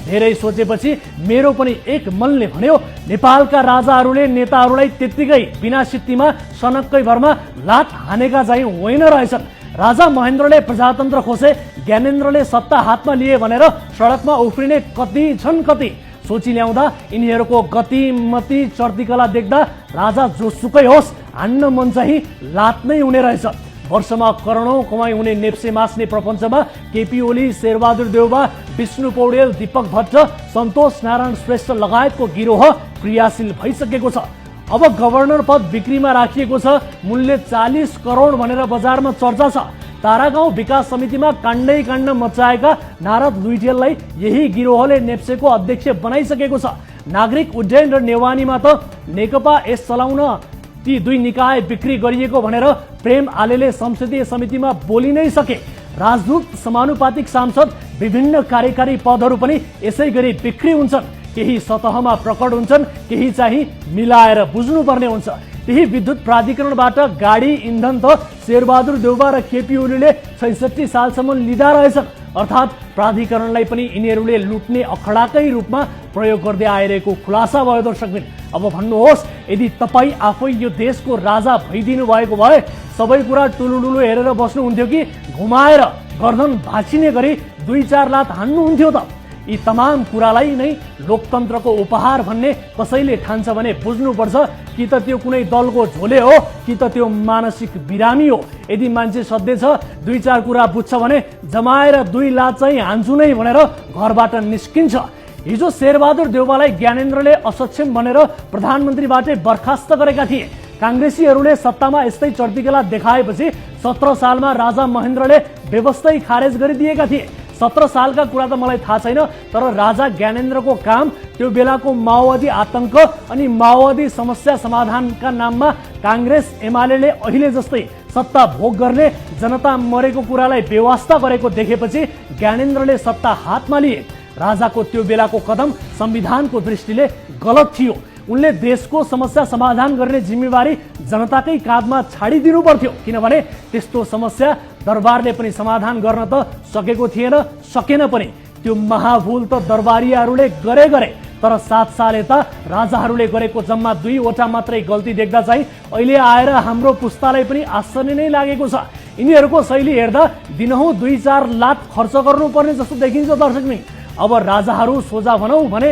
धेरै सोचेपछि मेरो पनि एक मनले भन्यो, नेपालका राजाहरूले नेताहरूलाई त्यत्तिकै बिना सित्तीमा सनक्कै भरमा लात हानेका चाहिँ होइन रहेछन्। राजा महेन्द्रले प्रजातन्त्र खोसे, ज्ञानेन्द्रले सत्ता हातमा लिए भनेर सडकमा उफ्रिने कति छन् कति। सोची ल्याउँदा यिनीहरूको गतिमती चर्तीकला देख्दा राजा जोसुकै होस् हान्न मन चाहिँ लात नै हुने रहेछ। वर्षमा करोडौं कमाई हुने नेप्से मास्ने प्रपञ्चमा केपी ओली, शेरबहादुर देउवा, विष्णु पौडेल, दीपक भट्ट, सन्तोष नारायण श्रेष्ठ लगायतको गिरोह क्रियाशील भइसकेको छ। अब गभर्नर पद बिक्रीमा राखिएको छ। मूल्य 40 करोड भनेर बजारमा चर्चा छ। तारागाउँ विकास समितिमा काण्डै काण्ड मचाएका नारद लुइटेललाई यही गिरोहले नेप्सेको अध्यक्ष बनाइसकेको छ। नागरिक उड्डयन र नेवानीमा त नेकपा यस चलाउन ती दुई निकाय बिक्री गरिएको भनेर प्रेम आलेले संसदीय समितिमा बोलि नै सके। राजदूत, समानुपातिक सांसद, विभिन्न कार्यकारी पदहरू पनि यसै गरी बिक्री हुन्छन्। केही सतहमा प्रकट हुन्छन्, केही चाहिँ मिलाएर बुझ्नुपर्ने हुन्छ। त्यही विद्युत प्राधिकरणबाट गाडी इन्धन त शेरबहादुर देउवा र केपी ओलीले 66 सालसम्म लिँदा रहेछन्। अर्थात् प्राधिकरणलाई पनि यिनीहरूले लुट्ने अखडाकै रूपमा प्रयोग गर्दै आइरहेको खुलासा भयो। दर्शकबिन, अब भन्नुहोस्, यदि तपाईँ आफै यो देशको राजा भइदिनु भएको भए सबै कुरा टुलुडुलु हेरेर बस्नुहुन्थ्यो कि घुमाएर गर्दन भाँचिने गरी 2-4 लात हान्नुहुन्थ्यो त? यी तमाम कुरालाई नै लोकतन्त्रको उपहार भन्ने कसैले ठान्छ भने बुझ्नुपर्छ कि त त्यो कुनै दलको झोले हो कि त त्यो मानसिक बिरामी हो। यदि मान्छे सधैँ छ 2-4 कुरा बुझ्छ भने जमाएर 2 लात चाहिँ हान्छु नै भनेर घरबाट निस्किन्छ। हिजो शेरबहादुर देउवालाई ज्ञानेन्द्रले असक्षम भनेर प्रधानमन्त्रीबाटै बर्खास्त गरेका थिए। काङ्ग्रेसीहरूले सत्तामा यस्तै चर्तीकला देखाएपछि 17 सालमा राजा महेन्द्रले व्यवस्थै खारेज गरिदिएका थिए। 17 सालका कुरा त मलाई थाहा छैन, तर राजा ज्ञानेन्द्रको काम त्यो बेलाको माओवादी आतंक अनि माओवादी समस्या समाधानका नाममा काङ्ग्रेस एमाले अहिले जस्तै सत्ता भोग गर्ने, जनता मरेको कुरालाई बेवास्ता गरेको देखेपछि ज्ञानेन्द्रले सत्ता हातमा लिए। राजाको त्यो बेलाको कदम संविधानको दृष्टिले गलत थियो। उनले देशको समस्या समाधान गर्ने जिम्मेवारी जनताकै काँधमा छाडिदिनु पर्थ्यो, किनभने त्यस्तो समस्या दरबारले पनि समाधान गर्न त सकेको थिएन, सकेन पनि। त्यो महाभूल त दरबारीहरूले गरे, तर 7 साल यता राजाहरूले गरेको जम्मा 2 वटा मात्रै गल्ती देख्दा चाहिँ अहिले आएर हाम्रो पुस्तालाई पनि आश्चर्य नै लागेको छ। यिनीहरूको शैली हेर्दा दिनहुँ 2-4 लाख खर्च गर्नुपर्ने जस्तो देखिन्छ। दर्शकबिन, अब राजाहरू सोझा भनौँ भने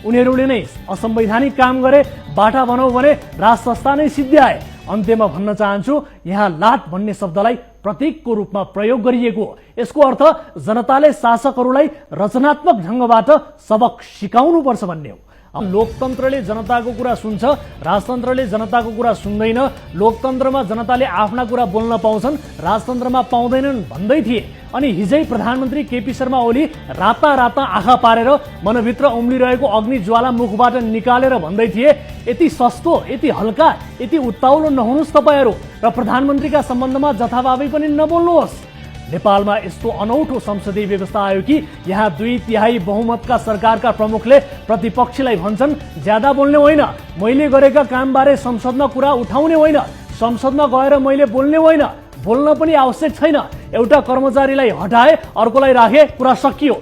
उनीहरूले नै असंवैधानिक काम गरे, बाटा भनौँ भने राज संस्था नै सिद्ध्याए। अन्त्यमा भन्न चाहन्छु, यहाँ लात भन्ने शब्दलाई प्रतीकको रूपमा प्रयोग गरिएको हो। यसको अर्थ जनताले शासकहरूलाई रचनात्मक ढङ्गबाट सबक सिकाउनु पर्छ भन्ने हो। लोकतन्त्रले जनताको कुरा सुन्छ, राजतन्त्रले जनताको कुरा सुन्दैन। लोकतन्त्रमा जनताले आफ्ना कुरा बोल्न पाउँछन्, राजतन्त्रमा पाउँदैनन् भन्दै थिए। अनि हिजै प्रधानमन्त्री केपी शर्मा ओली राता आँखा पारेर मनभित्र उम्लिरहेको अग्नि ज्वाला मुखबाट निकालेर भन्दै थिए, यति सस्तो, यति हल्का, यति उत्ताउलो नहुनुहोस् तपाईँहरू र प्रधानमन्त्रीका सम्बन्धमा जथाभावी पनि नबोल्नुहोस्। नेपालमा यस्तो अनौठो संसदीय व्यवस्था आयो कि यहाँ 2/3 बहुमतका सरकारका प्रमुखले प्रतिपक्षलाई भन्छन्, ज्यादा बोल्ने होइन, मैले गरेका कामबारे संसदमा कुरा उठाउने होइन, संसदमा गएर मैले बोल्ने होइन, बोल्न पनि आवश्यक छैन। एउटा कर्मचारीलाई हटाए, अर्कोलाई राखे, कुरा सकियो।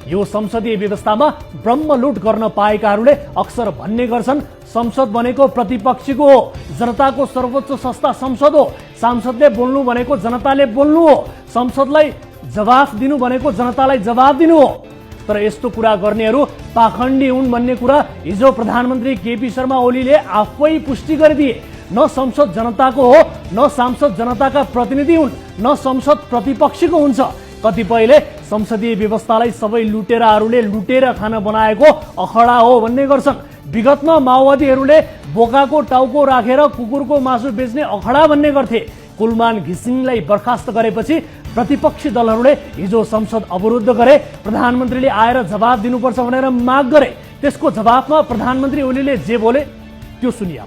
यो संसदीय व्यवस्थामा ब्रह्मलुट गर्न पाएकाहरूले अक्सर भन्ने गर्छन्, संसद भनेको प्रतिपक्षीको हो, जनताको सर्वोच्च संस्था संसद हो। सांसदले बोल्नु भनेको जनताले बोल्नु हो, संसदलाई जवाफ दिनु भनेको जनतालाई जवाफ दिनु हो। तर यस्तो कुरा गर्नेहरू पाखण्डी हुन् भन्ने कुरा हिजो प्रधानमन्त्री केपी शर्मा ओलीले आफै पुष्टि गरिदिए। न संसद जनताको हो, न सांसद जनताका प्रतिनिधि हुन्, न संसद प्रतिपक्षीको हुन्छ। कतिपयले संसदीय व्यवस्थालाई सबै लुटेराहरूले लुटेर खान बनाएको अखडा हो भन्ने गर्छन्। विगतमा माओवादीहरूले बोकाको टाउको राखेर कुकुरको मासु बेच्ने अखडा भन्ने गर्थे। कुलमान घिसिङलाई बर्खास्त गरेपछि प्रतिपक्षी दलहरूले हिजो संसद अवरुद्ध गरे। प्रधानमन्त्रीले आएर जवाब दिनुपर्छ भनेर माग गरे। त्यसको जवाफमा प्रधानमन्त्री ओलीले जे बोले त्यो सुनिया।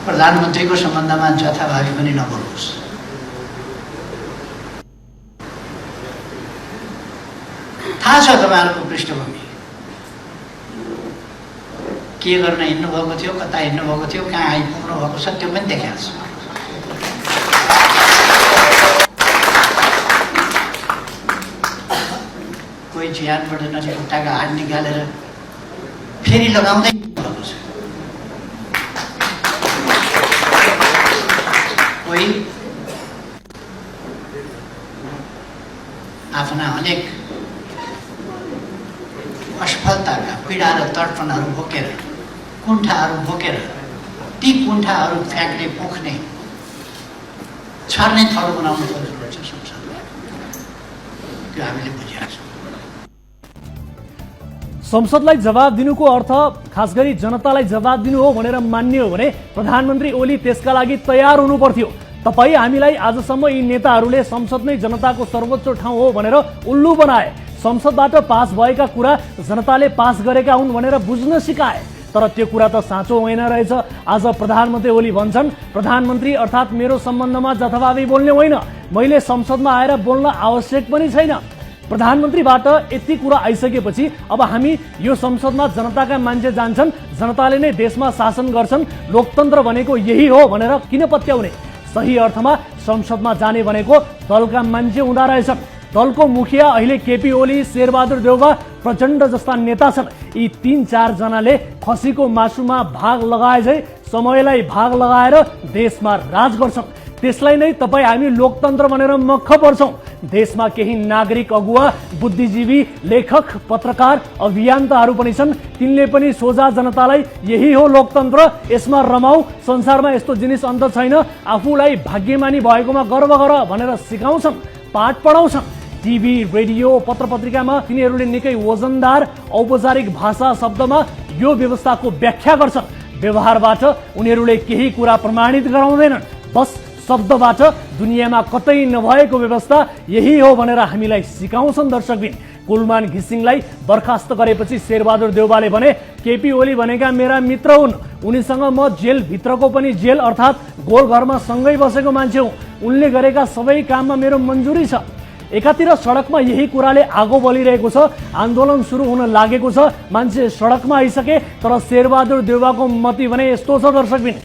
प्रधानमन्त्रीको सम्बन्धमा जथाभावी पनि नबोल्नुहोस्। थाहा छ तपाईँहरूको पृष्ठभूमि के गर्न हिँड्नु भएको थियो, कता हिँड्नु भएको थियो, कहाँ आइपुग्नु भएको छ, त्यो पनि देखाएको छ। कोही ज्यानबाट नजिक खुट्टाको हाड निकालेर फेरि लगाउँदै भएको छ। कोही आफ्ना अनेक असफलताका पीडा र तर्पणहरू बोकेर कुण्ठाहरू बोकेर ती कुण्ठाहरू फ्याँक्ने पोख्ने छर्ने थलो बनाउनु पर्छ संसदमा। त्यो हामीले बुझेका छौँ। संसदलाई जवाब दिनुको अर्थ खास गरी जनतालाई जवाब दिनु हो भनेर मान्ने हो भने प्रधानमन्त्री ओली त्यसका लागि तयार हुनु पर्थ्यो। तपाईँ हामीलाई आजसम्म यी नेताहरूले संसद नै जनताको सर्वोच्च ठाउँ हो भनेर उल्लु बनाए। संसदबाट पास भएका कुरा जनताले पास गरेका हुन् भनेर बुझ्न सिकाए। तर त्यो कुरा त साँचो होइन रहेछ। आज प्रधानमन्त्री ओली भन्छन् प्रधानमन्त्री अर्थात् मेरो सम्बन्धमा जथाभावी बोल्ने होइन, मैले संसदमा आएर बोल्न आवश्यक पनि छैन। प्रधानमन्त्रीबाट यति कुरा आइसकेपछि अब हामी यो संसदमा जनताका मान्छे जान्छन्, जनताले नै देशमा शासन गर्छन्, लोकतन्त्र भनेको यही हो भनेर किन पत्याउने? सही अर्थमा संसदमा जाने भनेको दलका मान्छे हुँदा रहेछन्। दलको मुखिया अहिले केपी ओली, शेरबहादुर देउवा, प्रचण्ड जस्ता नेता छन्। यी 3-4 जनाले खसीको मासुमा भाग लगाए झै समयलाई भाग लगाएर देशमा राज गर्छन्। त्यसलाई नै तपाईँ हामी लोकतन्त्र भनेर मक्ख पर्छौँ। देशमा केही नागरिक अगुवा, बुद्धिजीवी, लेखक, पत्रकार, अभियन्ताहरू पनि छन्। तिनले पनि सोझा जनतालाई यही हो लोकतन्त्र, यसमा रमाऊ, संसारमा यस्तो जिनिस अन्त छैन, आफूलाई भाग्यमानी भएकोमा गर्व गर भनेर सिकाउँछन्, पाठ पढाउँछन्। टिभी, रेडियो, पत्रपत्रिकामा तिनीहरूले निकै वजनदार औपचारिक भाषा शब्दमा यो व्यवस्थाको व्याख्या गर्छन्। व्यवहारबाट उनीहरूले केही कुरा प्रमाणित गराउँदैनन्। बस शब्दबाट दुनियाँमा कतै नभएको व्यवस्था यही हो भनेर हामीलाई सिकाउँछन्। दर्शकबिन, कुलमान घिसिङलाई बर्खास्त गरेपछि शेरबहादुर देउवाले भने केपी ओली भनेका मेरा मित्र हुन्, उनीसँग म जेलभित्रको पनि जेल अर्थात् गोलघरमा सँगै बसेको मान्छे हुँ, उनले गरेका सबै काममा मेरो मन्जुरी छ। एकातिर सडकमा यही कुराले आगो बलिरहेको छ, आन्दोलन सुरु हुन लागेको छ, मान्छे सडकमा आइसके, तर शेरबहादुर देउवाको मती भने यस्तो छ दर्शकबिन।